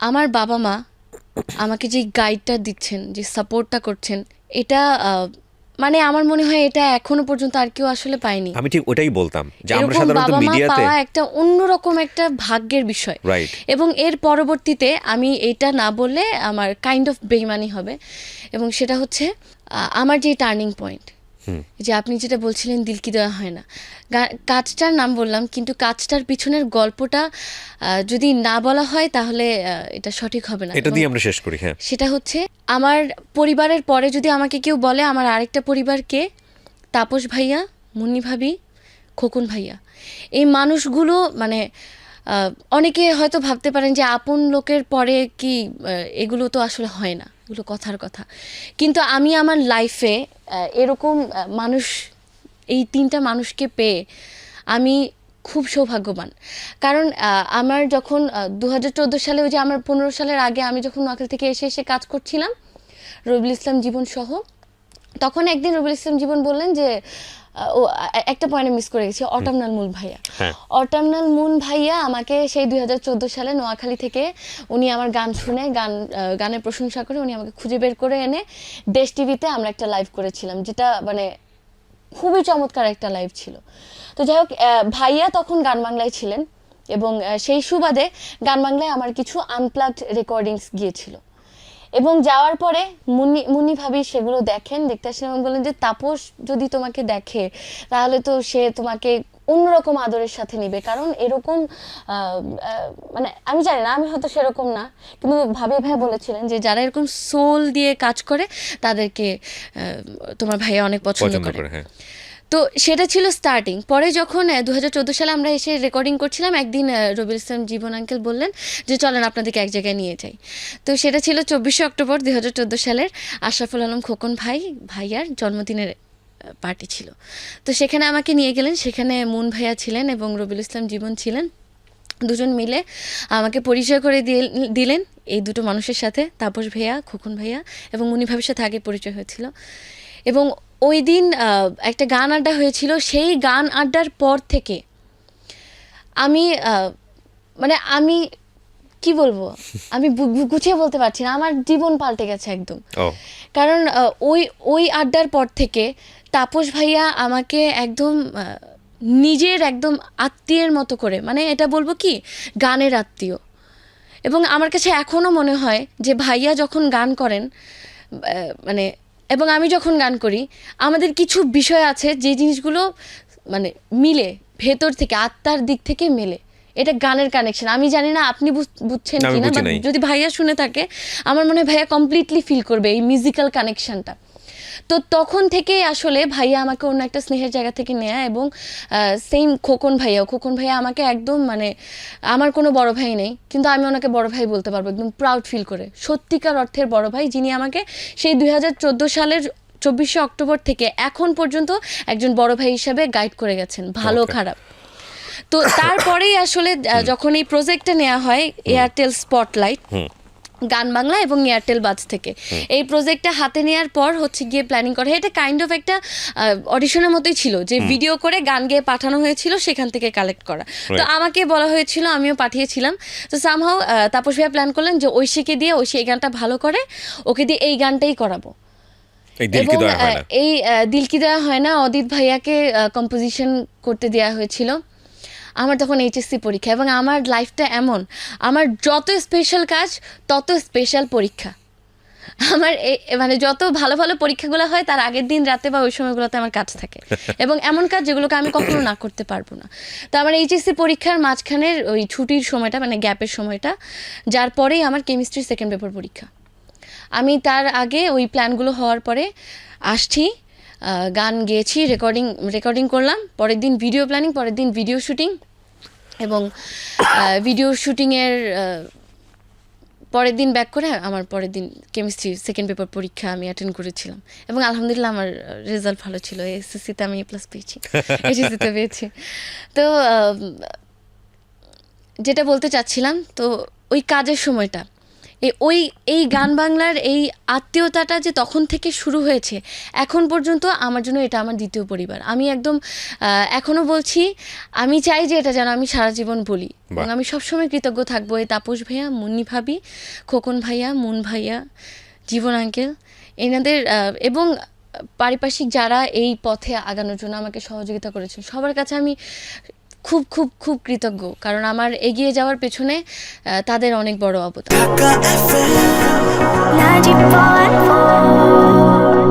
আমার বাবা-মা আমাকে যে গাইডটা দিচ্ছেন, যে সাপোর্টটা করছেন, এটা মানে আমার মনে হয় এটা এখনো পর্যন্ত আর কেউ আসলে পায়নি। আমি ঠিক ওটাই বলতাম যে আমরা এরকম সাধারণত বাবা-মা মিডিয়াতে পাওয়া একটা অন্যরকম একটা ভাগ্যের বিষয়। রাইট এবং এর পরবর্তীতে আমি এটা না বললে আমার কাইন্ড অফ বেইমানি হবে। এবং সেটা হচ্ছে আমার যে টার্নিং পয়েন্ট, যে আপনি যেটা বলছিলেন দিল কি দেওয়া হয় না, কাজটার নাম বললাম, কিন্তু কাজটার পিছনের গল্পটা যদি না বলা হয় তাহলে এটা সঠিক হবে না। এটা দিয়ে আমরা শেষ করি। হ্যাঁ, সেটা হচ্ছে আমার পরিবারের পরে যদি আমাকে কেউ বলে আমার আরেকটা পরিবারকে, তাপস ভাইয়া, মুন্নি ভাবি, খোকন ভাইয়া, এই মানুষগুলো মানে অনেকে হয়তো ভাবতে পারেন যে আপন লোকের পরে কি এগুলো তো আসলে হয় না, এগুলো কথার কথা। কিন্তু আমি আমার লাইফে এরকম মানুষ, এই তিনটা মানুষকে পেয়ে আমি খুব সৌভাগ্যবান। কারণ আমার যখন 2014 সালে, ওই যে আমার 15 সালের আগে আমি যখন নোয়াখালী থেকে এসে এসে কাজ করছিলাম রবিউল ইসলাম জীবন সহ, তখন একদিন রবিউল ইসলাম জীবন বললেন যে একটা পয়েন্টে মিস করে গেছি, অটামনাল মুন ভাইয়া। অটামনাল মুন ভাইয়া আমাকে সেই 2014 সালে নোয়াখালী থেকে উনি আমার গান শুনে গানের প্রশংসা করে উনি আমাকে খুঁজে বের করে এনে দেশ টিভিতে আমরা একটা লাইভ করেছিলাম, যেটা মানে খুবই চমৎকার একটা লাইভ ছিল। তো যাই হোক, ভাইয়া তখন গান বাংলায় ছিলেন এবং সেই সুবাদে গান বাংলায় আমার কিছু আনপ্লাগড রেকর্ডিংস গিয়েছিল। এবং যাওয়ার পরে মুন্নি ভাবি সেগুলো দেখতে আসেন এবং বলেন যে তাপস যদি তোমাকে দেখে তাহলে তো সে তোমাকে অন্যরকম আদরের সাথে নিবে, কারণ এরকম মানে আমি জানি না, আমি হয়তো সেরকম না, কিন্তু ভাবি ভাই বলেছিলেন যে যারা এরকম সোল দিয়ে কাজ করে তাদেরকে তোমার ভাইয়া অনেক পছন্দ করে। হ্যাঁ। তো সেটা ছিল স্টার্টিং। পরে যখন 2014 সালে আমরা এসে রেকর্ডিং করছিলাম, একদিন রবিউল ইসলাম জীবন আঙ্কেল বললেন যে চলেন আপনাদেরকে এক জায়গায় নিয়ে যাই। তো সেটা ছিল 24শে অক্টোবর 2014 সালের আশরাফুল আলম খোকন ভাইয়ার জন্মদিনের পার্টি ছিল। তো সেখানে আমাকে নিয়ে গেলেন, সেখানে মুন ভাইয়া ছিলেন এবং রবিউল ইসলাম জীবন ছিলেন। দুজন মিলে আমাকে পরিচয় করে দিলেন এই দুটো মানুষের সাথে, তাপস ভাইয়া, খোকন ভাইয়া এবং মুনি ভাবির সাথে আগে পরিচয় হয়েছিল। এবং ওই দিন একটা গান আড্ডা হয়েছিল। সেই গান আড্ডার পর থেকে আমি মানে আমি কি বলবো, আমি গুছিয়ে বলতে পারছি না, আমার জীবন পাল্টে গেছে একদম। কারণ ওই আড্ডার পর থেকে তাপস ভাইয়া আমাকে একদম নিজের একদম আত্মীয়ের মতো করে, মানে এটা বলবো কি গানের আত্মীয়। এবং আমার কাছে এখনও মনে হয় যে ভাইয়া যখন গান করেন মানে এবং আমি যখন গান করি, আমাদের কিছু বিষয় আছে যে জিনিসগুলো মানে মিলে ভেতর থেকে, আত্মার দিক থেকে মেলে। এটা গানের কানেকশন। আমি জানি না আপনি বুঝছেন কিনা, বা যদি ভাইয়া শুনে থাকে আমার মনে হয় ভাইয়া কমপ্লিটলি ফিল করবে এই মিউজিক্যাল কানেকশনটা। তো তখন থেকেই আসলে ভাইয়া আমাকে অন্য একটা স্নেহের জায়গা থেকে নেয়া। এবং সেম খোকন ভাইয়া আমাকে একদম মানে আমার কোনো বড় ভাই নেই, কিন্তু আমি ওনাকে বড় ভাই বলতে পারবো একদম প্রাউড ফিল করে, সত্যিকার অর্থের বড় ভাই, যিনি আমাকে সেই 2014 সালের 24শে অক্টোবর থেকে এখন পর্যন্ত একজন বড় ভাই হিসাবে গাইড করে গেছেন, ভালো খারাপ। তো তারপরেই আসলে যখন এই প্রজেক্টটা নেওয়া হয় এয়ারটেল স্পটলাইট, গান বাংলা এবং এয়ারটেল বাজ থেকে, এই প্রজেক্টটা হাতে নেওয়ার পর হচ্ছে গিয়ে প্ল্যানিং করা। এটা কাইন্ড অফ একটা অডিশনের মতোই ছিল, যে ভিডিও করে গান গেয়ে পাঠানো হয়েছিল, সেখান থেকে কালেক্ট করা। তো আমাকে বলা হয়েছিল, আমিও পাঠিয়েছিলাম। তো সামহাউ তাপস ভাইয়া প্ল্যান করলেন যে ঐশীকে দিয়ে, ঐশী এই গানটা ভালো করে, ওকে দিয়ে এই গানটাই করাবো। এবং এই দিল কি দেওয়া হয় না অদিত ভাইয়াকে কম্পোজিশন করতে দেওয়া হয়েছিল। আমার তখন এইচএসসি পরীক্ষা, এবং আমার লাইফটা এমন, আমার যত স্পেশাল কাজ তত স্পেশাল পরীক্ষা। আমার মানে যত ভালো ভালো পরীক্ষাগুলো হয় তার আগের দিন রাতে বা ওই সময়গুলোতে আমার কাজ থাকে, এবং এমন কাজ যেগুলোকে আমি কখনো না করতে পারবো না। তো আমার এইচএসসি পরীক্ষার মাঝখানের ওই ছুটির সময়টা, মানে গ্যাপের সময়টা, যার পরেই আমার কেমিস্ট্রি সেকেন্ড পেপার পরীক্ষা। আমি তার আগে ওই প্ল্যানগুলো হওয়ার পরে আসছি, গান গেয়েছি, রেকর্ডিং করলাম, পরের দিন ভিডিও প্ল্যানিং, পরের দিন ভিডিও শুটিং, এবং ভিডিও শুটিংয়ের পরের দিন ব্যাক করে আমার পরের দিন কেমিস্ট্রি সেকেন্ড পেপার পরীক্ষা আমি অ্যাটেন্ড করেছিলাম। এবং আলহামদুলিল্লাহ আমার রেজাল্ট ভালো ছিল, এসএসসিতে আমি A+ পেয়েছি, এইচএসসিতে পেয়েছি। তো যেটা বলতে চাচ্ছিলাম, তো ওই কাজের সময়টা, এই গান বাংলার এই আত্মীয়তাটা যে তখন থেকে শুরু হয়েছে এখন পর্যন্ত আমার জন্য এটা আমার দ্বিতীয় পরিবার। আমি একদম এখনও বলছি, আমি চাই যে এটা যেন আমি সারা জীবন বলি, এবং আমি সবসময় কৃতজ্ঞ থাকবো এই তাপস ভাইয়া, মুন্নি ভাবি, খোকন ভাইয়া, মুন ভাইয়া, জীবন আঙ্কেল, এনাদের এবং পারিপার্শ্বিক যারা এই পথে আগানোর জন্য আমাকে সহযোগিতা করেছেন, সবার কাছে আমি খুব খুব খুব কৃতজ্ঞ, কারণ আমার এগিয়ে যাওয়ার পেছনে তাদের অনেক বড় অবদান। ঢাকা FM 94.4